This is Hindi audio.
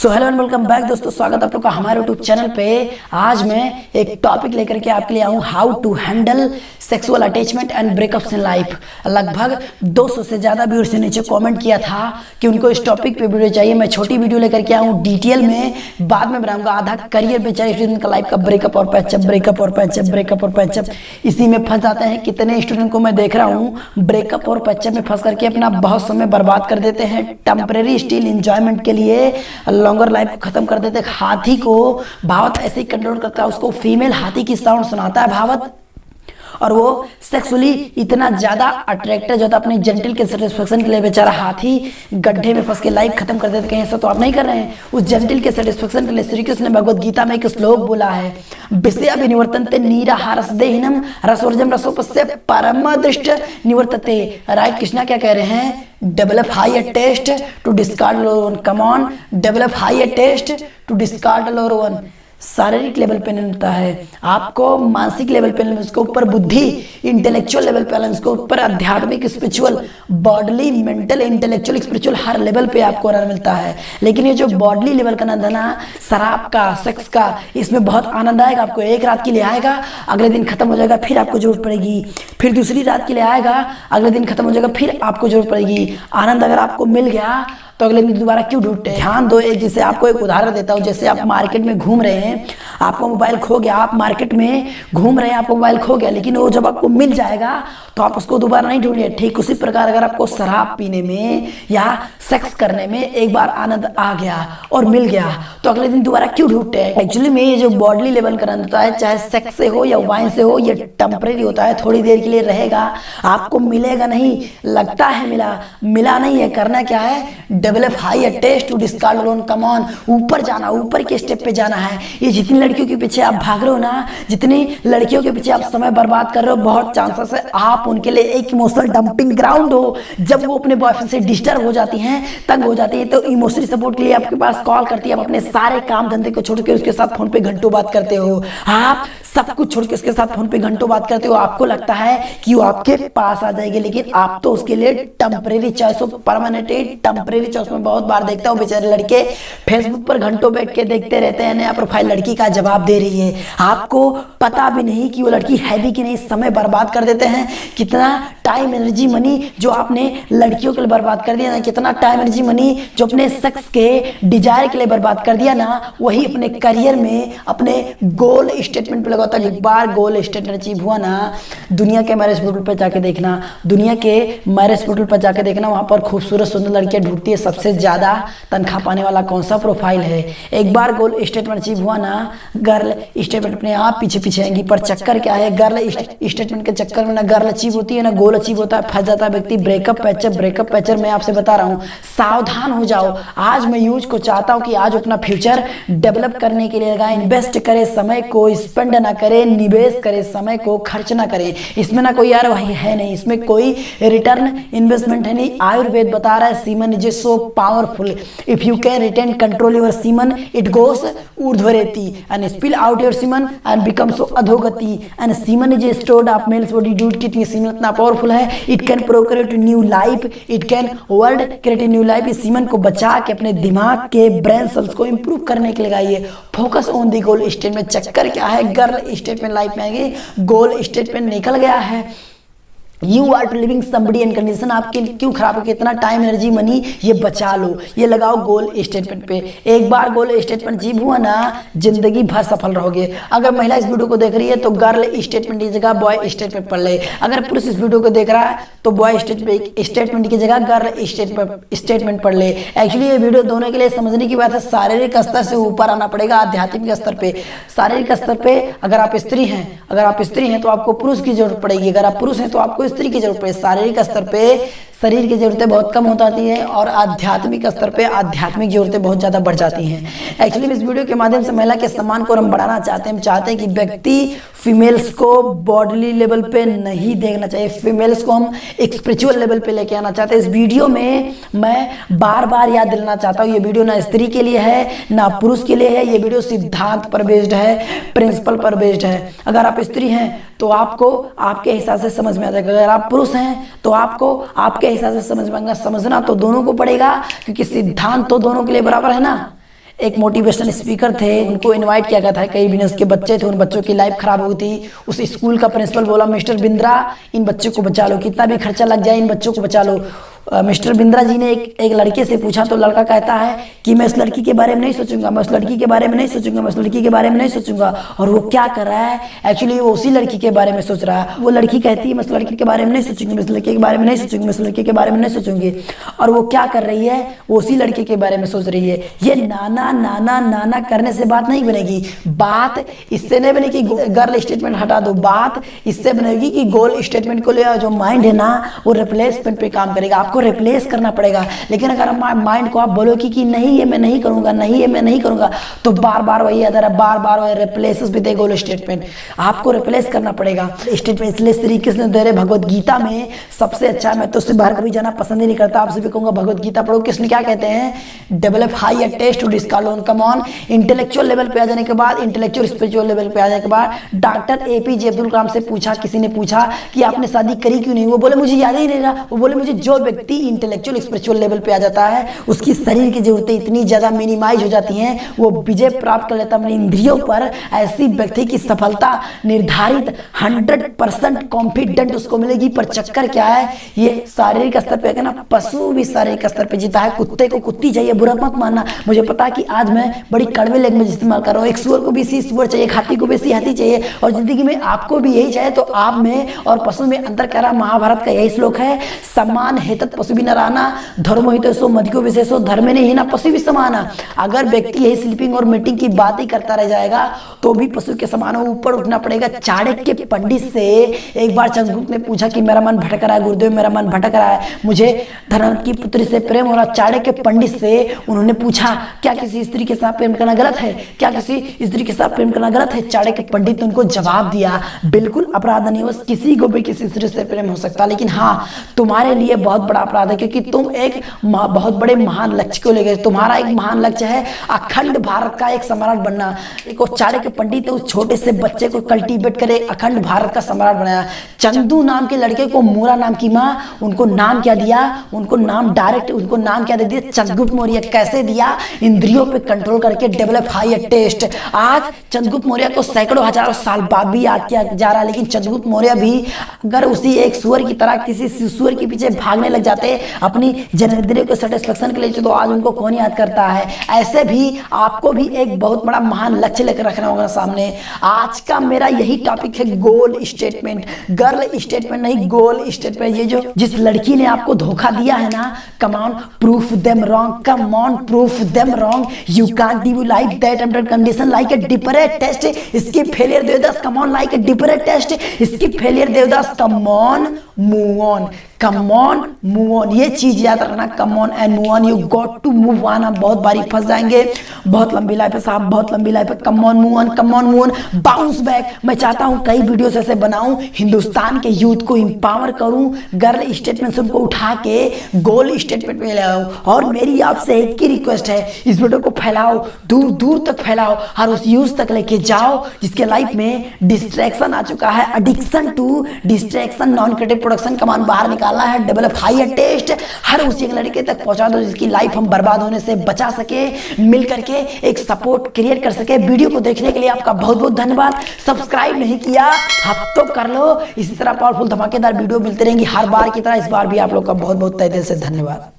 So hello and welcome back दोस्तों, स्वागत है आप लोग का हमारे यूट्यूब चैनल पे। आज मैं एक टॉपिक लेकर के आपके लिए आऊँ, how to handle sexual attachment and breakups in life. लगभग 200 से ज़्यादा व्यूअर्स से नीचे कमेंट किया था कि उनको इस टॉपिक पे वीडियो चाहिए। मैं छोटी वीडियो लेकर के आऊँ, डिटेल में बाद में बनाऊंगा। आधा करियर बेचारे स्टूडेंट का लाइफ का ब्रेकअप और पैचअप, ब्रेकअप और पैचअप, ब्रेकअप और पैचअप, इसी में फंस जाते हैं। कितने स्टूडेंट को मैं देख रहा हूँ ब्रेकअप और पैचअप में फंस करके अपना बहुत समय बर्बाद कर देते हैं, टेम्परेरी स्टिल इंजॉयमेंट के लिए लॉन्गर लाइफ को खत्म कर देते। हाथी को भावत ऐसे ही कंट्रोल करता है, उसको फीमेल हाथी की साउंड सुनाता है भावत, और वो सेक्सुअली इतना ज्यादा अट्रैक्टेड होता है अपनी जेंटल के सेटिस्फेक्शन के लिए। बेचारा हाथी गड्ढे में फंस के लाइफ खत्म कर देते। कहीं ऐसा तो आप नहीं कर रहे हैं। उस जेंटल के सेटिस्फेक्शन के लिए श्री कृष्ण ने भगवद गीता में एक श्लोक बोला है, विषय विनिवर्तन्ते नीरा रसदेहिनम रसोर्जम रसोपस्य परम दृष्ट निवर्तते। राइट, कृष्णा क्या कह रहे हैं? Develop high taste to discard lower one. Come on, develop high taste to discard lower one. शारीरिक लेवल पे नहीं होता है, आपको मानसिक लेवल पे, उसके ऊपर बुद्धि इंटेलेक्चुअल लेवल पे, उसके ऊपर आध्यात्मिक spiritual, bodily mental intellectual spiritual हर लेवल पे आपको आनंद मिलता है। लेकिन ये जो बॉडली लेवल का आनंद है ना, शराब का, सेक्स का, इसमें बहुत आनंद आएगा आपको। एक रात के लिए आएगा, अगले दिन खत्म हो जाएगा, फिर आपको जरूरत पड़ेगी। फिर दूसरी रात के लिए आएगा, अगले दिन खत्म हो जाएगा, फिर आपको जरूरत पड़ेगी। आनंद अगर आपको मिल गया तो अगले दिन दोबारा क्यों ढूंढते हैं? ध्यान दो। एक जैसे आपको एक उदाहरण देता हूँ, जैसे आप मार्केट में घूम रहे हैं, आपको मोबाइल खो गया, आप मार्केट में घूम रहे हैं, आपको मोबाइल खो गया, लेकिन वो जब आपको मिल जाएगा तो आप उसको दोबारा नहीं ढूंढिए। ठीक उसी प्रकार अगर आपको शराब पीने में या सेक्स करने में एक बार आनंद आ गया और मिल गया तो अगले दिन दोबारा क्यों ढूंढते हैं? एक्चुअली में ये जो बॉडली लेवल का आनंद होता है, चाहे सेक्स से हो या वाइन से हो, ये टेम्परेरी होता है, थोड़ी देर के लिए रहेगा, आपको मिलेगा नहीं। लगता है मिला, मिला नहीं है। करना क्या है? Develop high taste to discard lone. Come on, ऊपर जाना, ऊपर के स्टेप पे जाना है। ये जितनी लड़कियों के पीछे आप भाग रहे हो ना, जितनी लड़कियों के पीछे आप समय बर्बाद कर रहे हो, बहुत चांसेस है आप उनके लिए एक इमोशनल डंपिंग ग्राउंड हो। जब वो अपने बॉयफ्रेंड से डिस्टर्ब हो जाती हैं, तंग हो जाती है, तो इमोशनल सपोर्ट के लिए आपके पास कॉल करती है। आप अपने सारे काम धंधे को छोड़ के उसके साथ फोन पे घंटों बात करते हो, आप सब कुछ छोड़ के उसके साथ फोन पे घंटों बात करते हो। आपको लगता है कि वो आपके पास आ जाएगी, लेकिन आप तो उसके लिए टेम्परेरी चॉइस हो, परमानेंट टेम्परेरी चॉइस। में बहुत बार देखता हूँ बेचारे लड़के फेसबुक पर घंटों बैठ के देखते रहते हैं, नया प्रोफाइल लड़की का जवाब दे रही है, आपको पता भी नहीं कि वो लड़की है भी कि नहीं। समय बर्बाद कर देते हैं। कितना टाइम, एनर्जी, मनी जो आपने लड़कियों के लिए बर्बाद कर दिया ना, कितना टाइम, एनर्जी, मनी जो अपने सेक्स के डिजायर के लिए बर्बाद कर दिया ना, वही अपने करियर में, अपने गोल स्टेटमेंट पे लगाता है। एक बार गोल स्टेटमेंट अचीव हुआ ना, दुनिया के मैरिज पोर्टल पर जाके देखना, दुनिया के मैरिज पोर्टल पर जाके देखना, वहां पर खूबसूरत सुंदर लड़कियां ढूंढती है। सबसे ज्यादा तनख्वाह पाने वाला कौन सा प्रोफाइल है? एक बार गोल स्टेटमेंट अचीव हुआ ना, गर्ल स्टेटमेंट अपने आप पीछे पीछे आएंगी। पर चक्कर क्या है? गर्ल स्टेटमेंट के चक्कर में ना गर्ल अचीव होती है ना गोल अचीव होता है, फंस जाता है व्यक्ति। Breakup patchup, breakup patchup. मैं आपसे बता रहा हूँ, सावधान हो जाओ। आज मैं यूज को चाहता हूँ कि आज अपना फ्यूचर डेवलप करने के लिए लगाए, इन्वेस्ट करे, समय को स्पेंड ना करे, निवेश करे, समय को खर्च ना करे। इसमें ना कोई यार वही है नहीं, इसमें कोई रिटर्न इन्वेस्टमेंट है नहीं। आयुर्वेद बता रहा है, semen is so powerful, if you can retain control your semen it goes ऊर्ध्वरेति and spill out your semen and become so अधोगति and semen is stored of males body due to. Semen इतना पावरफुल है, it can procreate new life, it can world create new life. इस सीमन को बचा के अपने दिमाग के ब्रेन सेल्स को इंप्रूव करने के लिए लगाइए। Focus on the goal statement. चक्कर क्या है? गर्ल स्टेटमेंट लाइफ में आएगी, गोल स्टेटमेंट निकल गया है। You are to living somebody and condition आपके क्यों खराब हो? कितना टाइम, एनर्जी, मनी ये बचा लो, ये लगाओ गोल स्टेटमेंट पे। एक बार गोल स्टेटमेंट अचीव हुआ ना, जिंदगी भर सफल रहोगे। अगर महिला इस वीडियो को देख रही है तो गर्ल स्टेटमेंट की जगह बॉय स्टेटमेंट पढ़ ले। अगर पुरुष इस वीडियो को देख रहा है तो बॉय स्टेटमेंट की जगह गर्ल स्टेटमेंट पढ़ ले। एक्चुअली ये वीडियो दोनों के लिए समझने की बात है। शारीरिक स्तर से ऊपर आना पड़ेगा, आध्यात्मिक स्तर पे। शारीरिक स्तर पे अगर आप स्त्री हैं, अगर आप स्त्री हैं तो आपको पुरुष की जरूरत पड़ेगी, अगर आप पुरुष हैं तो आपको स्त्री की जरूरत पड़े। शारीरिक स्तर पे शरीर की जरूरतें बहुत कम हो जाती हैं और आध्यात्मिक स्तर पे आध्यात्मिक जरूरतें बहुत ज्यादा बढ़ जाती हैं। एक्चुअली इस वीडियो के माध्यम से महिला के सम्मान को हम बढ़ाना चाहते हैं। हम चाहते हैं कि व्यक्ति फीमेल्स को बॉडली लेवल पे नहीं देखना चाहिए, फीमेल्स को हम एक स्पिरिचुअल लेवल पे लेके आना चाहते हैं। इस वीडियो में मैं बार बार याद दिलाना चाहता हूँ, ये वीडियो ना स्त्री के लिए है ना पुरुष के लिए है। ये वीडियो सिद्धांत पर बेस्ड है, प्रिंसिपल पर बेस्ड है। अगर आप स्त्री हैं तो आपको आपके हिसाब से समझ में आ जाएगा, अगर आप पुरुष हैं तो आपको आपके हिसाब से समझ में आएगा। समझना तो दोनों को पड़ेगा क्योंकि सिद्धांत तो दोनों के लिए बराबर है ना। एक मोटिवेशनल स्पीकर थे, उनको इनवाइट किया गया था। कई बिजनेस के बच्चे थे, उन बच्चों की लाइफ खराब हो गई थी। उस स्कूल का प्रिंसिपल बोला, मिस्टर बिंद्रा इन बच्चों को बचा लो, कितना भी खर्चा लग जाए इन बच्चों को बचा लो। मिस्टर बिंद्रा जी ने एक लड़के से पूछा तो लड़का कहता है कि मैं इस लड़की के बारे में नहीं सोचूंगा, मैं उस लड़की के बारे में नहीं सोचूंगा, मैं उस लड़की के बारे में नहीं सोचूंगा। और वो क्या कर रहा है, एक्चुअली वो उसी लड़की के बारे में सोच रहा है। वो लड़की कहती है मैं उस लड़की के बारे में नहीं सोचूंगी, मैं उस लड़के के बारे में नहीं सोचूंगी, मैं उस लड़के के बारे में नहीं सोचूंगी। और वो क्या कर रही है, वो उसी लड़के के बारे में सोच रही है। ये नाना नाना नाना करने से बात नहीं बनेगी। बात इससे नहीं बनेगी गर्ल स्टेटमेंट हटा दो, बात इससे बनेगी कि गोल स्टेटमेंट को ले आओ। जो माइंड है ना वो रिप्लेसमेंट पे काम करेगा, आपको रिप्लेस करना पड़ेगा। लेकिन अगर माइंड को आप बोलोगे कि नहीं ये मैं नहीं करूंगा, नहीं ये मैं नहीं करूंगा, तो बार बार वही अदर बार बार वही replaces with A goal statement. आपको रिप्लेस करना पड़ेगा स्टेटमेंट। इसलिए श्री कृष्ण द्वारा भगवत गीता में सबसे अच्छा, मैं तो उससे बाहर कभी जाना पसंद ही नहीं करता, आपसे भी कहूंगा भगवत गीता पढ़ो। कृष्ण क्या कहते हैं, develop high taste to discard lone. Come on, intellectual level पे आ जाने के बाद, इंटेलेक्चुअल स्पिरिचुअल लेवल पे आ जाने के बाद डॉक्टर एपीजे अब्दुल कलाम से पूछा, किसी ने पूछा कि आपने शादी करी क्यों नहीं, वो बोले मुझे याद ही नहीं रहा। वो बोले मुझे जो व्यक्ति इंटेलेक्चुअल स्पिरिचुअल लेवल पे आ जाता है उसकी शरीर की जरूरतें इतनी ज्यादा मिनिमाइज हो जाती हैं, वो विजय प्राप्त कर लेता है अपनी इंद्रियों पर। ऐसी व्यक्ति की सफलता निर्धारित 100% कॉन्फिडेंट उसको मिलेगी। पर चक्कर क्या है, ये शारीरिक स्तर पे है ना, पशु भी शारीरिक स्तर पे जीता है। कुत्ते को कुत्ती चाहिए, बुरा मत मानना। मुझे पता है कि आज मैं बड़ी कड़वे लैंग्वेज इस्तेमाल कर रहा हूँ। एक सुअर को भी इसी सुअर चाहिए, एक हाथी को भी इसी हाथी चाहिए, और जिंदगी में आपको भी यही चाहिए। तो आप में और पशु में अंतर क्या रहा, महाभारत का यही श्लोक है, सम्मान हेतु पशु भी न रहना, धर्म हितैषो मधिको विशेषो, धर्म ने ही ना पशु भी समाना। अगर व्यक्ति यही स्लीपिंग और मीटिंग की बात ही करता रह जाएगा तो भी पशु के समान ऊपर उठना पड़ेगा। चाणक्य के पंडित से एक बार चंद्रगुप्त ने पूछा कि मेरा मन भटक रहा है गुरुदेव, मेरा मन भटक रहा है, मुझे धन की पुत्री से प्रेम हो रहा। चाणक्य पंडित से उन्होंने पूछा क्या किसी स्त्री के साथ प्रेम करना गलत है, क्या किसी स्त्री के साथ प्रेम करना गलत है। चाणक्य पंडित ने उनको जवाब दिया, बिल्कुल अपराध नहीं, बस किसी को भी किसी स्त्री से प्रेम हो सकता, लेकिन हाँ तुम्हारे लिए बहुत बड़ा अपराध है, क्योंकि तुम एक बहुत बड़े महान लक्ष्य को लेकर, तुम्हारा एक महान लक्ष्य है अखंड भारत का एक सम्राट बनना। एक चाणक्य पंडित ने उस छोटे से बच्चे को कल्टीवेट करे अखंड भारत का सम्राट बनाया। चंदू नाम के लड़के को मूरा नाम की माँ, उनको नाम क्या दिया, उनको नाम डायरेक्ट उनको नाम क्या दे दिया, चंद्रगुप्त मौर्य। कैसे दिया, इंद्रियों पे कंट्रोल करके, डेवलप हाई टेस्ट। आज चंद्रगुप्त मौर्य को सैकड़ों हजारों साल बाद भी याद किया जा रहा है, लेकिन चंद्रगुप्त मौर्य भी अगर उसी एक सुअर की तरह किसी सुअर के पीछे भागने लग जाते अपनी जनरेंद्रियों को सेटिस्फेक्शन के लिए, तो आज उनको कौन याद करता है। ऐसे भी आपको भी एक बहुत बड़ा महान लक्ष्य लेकर रखना होगा सामने। आज का मेरा यही टॉपिक है, गोल स्टेटमेंट, गर्ल स्टेटमेंट नहीं, गोल स्टेटमेंट। ये जो जिस लड़की ने आपको धोखा दिया है ना, come on proof them wrong, come on proof them wrong, you can't do like that under condition like a desperate test, इसकी failure Devdas, come on like a desperate test, इसकी failure Devdas, come on move on, come on move on. ये चीज याद रखना, come on and move on, you got to move on. आप बहुत बारी फंस जाएंगे, बहुत लंबी लाइफ है साहब, बहुत लंबी लाइफ है। कम on move on, come on move on, bounce back. मैं चाहता हूं कई वीडियोस ऐसे बनाऊं, हिंदुस्तान के यूथ को इंपावर करूं, गर्ल स्टेटमेंट से उनको उठा के गोल स्टेटमेंट में ले आऊं। और मेरी आपसे एक ही रिक्वेस्ट है, इस वीडियो को फैलाओ, दूर दूर तक फैलाओ, और उस यूथ तक लेके जाओ जिसके लाइफ में डिस्ट्रैक्शन आ चुका है, addiction to distraction, non creative production, कमान बाहर निकालना है, डेवलप हाई टेस्ट, हर उसी एक लड़के तक पहुंचा दो जिसकी लाइफ हम बर्बाद होने से बचा सके, मिल करके एक सपोर्ट क्रिएट कर सके। वीडियो को देखने के लिए आपका बहुत बहुत धन्यवाद। सब्सक्राइब नहीं किया आप तो कर लो, इसी तरह पावरफुल धमाकेदार वीडियो मिलते रहेंगी हर बार की तरह। इस बार भी आप लोग का बहुत बहुत तहे दिल से धन्यवाद।